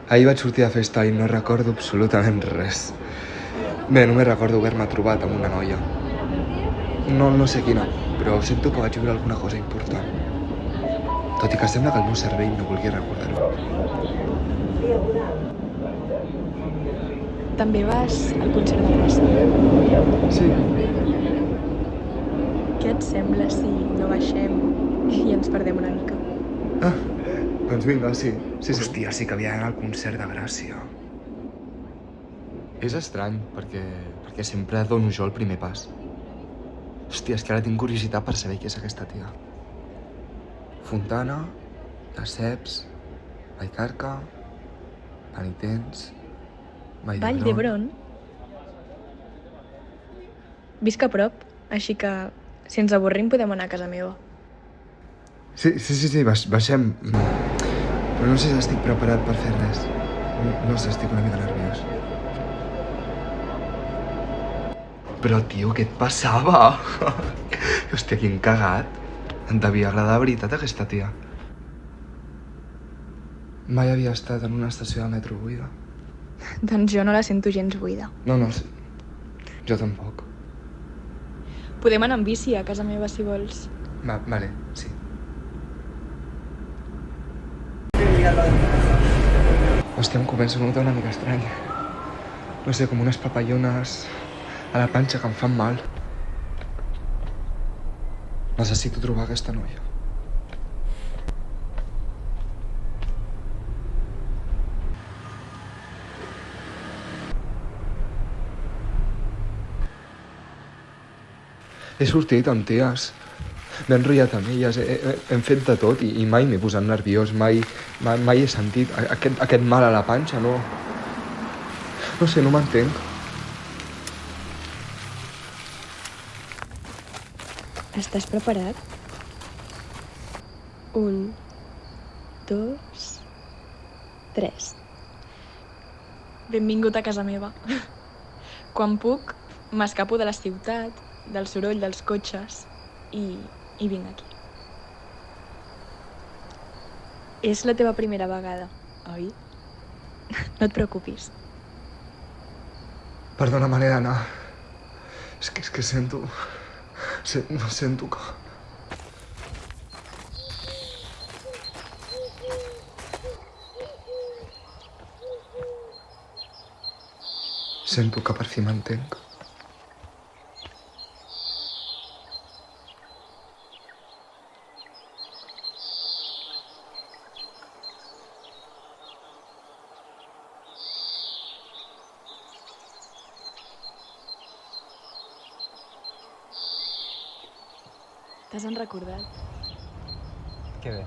Ahir vaig sortir de festa i no recordo absolutament res. Bé, només recordo haver-me trobat amb una noia. No sé quina, però sento que vaig viure alguna cosa important. Tot i que sembla que el meu cervell no vulgui recordar-ho. També vas al concert de Gràcia? Sí. Què et sembla si no baixem i ens perdem una mica? Ah, doncs vinga, sí. Hòstia, sí que havia d'anar al concert de Gràcia. És estrany, perquè sempre dono jo el primer pas. Hòstia, és que ara tinc curiositat per saber qui és aquesta tia. Fontana, Lesseps, Vallcarca, Penitents, Vall d'Hebron? Visc a prop, així que si ens avorrim podem anar a casa meva. Sí, baixem. Però no sé si estic preparat per fer res. No sé, estic una mica nerviós. Però, tio, què et passava? Hòstia, quin cagat. Em devia agradar de veritat aquesta tia. Mai havia estat en una estació de metro buida. Doncs jo no la sento gens buida. No, jo tampoc. Podem anar amb bici a casa meva si vols. Vale, sí. Hòstia, em començo a notar una mica estrany. No sé, com unes papallones a la panxa que em fan mal. Necessito trobar aquesta noia. He sortit amb ties, m'he enrotllat amb elles, hem fet de tot i mai m'he posat nerviós, mai he sentit aquest mal a la panxa, no. No sé, no m'entenc. Estàs preparat? 1, 2, 3. Benvingut a casa meva. Quan puc, m'escapo de la ciutat, del soroll dels cotxes i vinc aquí. És la teva primera vegada, oi? No et preocupis. Perdona, me n'he d'anar. És que sento que... Sento que per fi m'entenc. T'has recordat? Que bé.